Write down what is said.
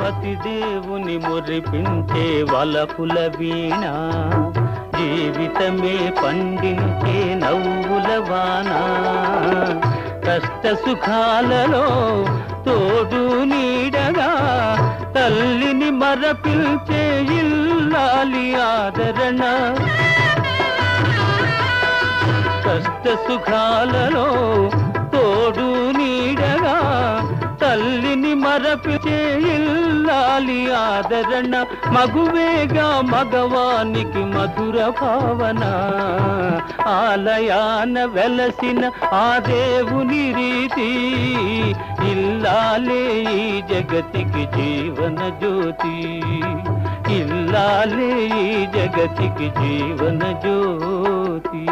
పతిదేవుని మురిపించే వలపుల వీణ, జీవితమే పండించే నవ్వుల వాన. కష్ట సుఖాలలో తోడు నీడగా తల్లిని మరపిల్చే ఇల్లాలి ఆదరణ. కష్ట సుఖాలలో తోడు నీడగా తల్లిని మరపిచే ఇల్లాలి ఆదరణ. మగువేగా మగవానికి మధుర భావన, ఆలయాన వెలసిన ఆ దేవుని రీతి. ఇల్లాలే ఈ జగతికి జీవన జ్యోతి, ఇల్లాలే ఈ జగతికి జీవన జ్యోతి.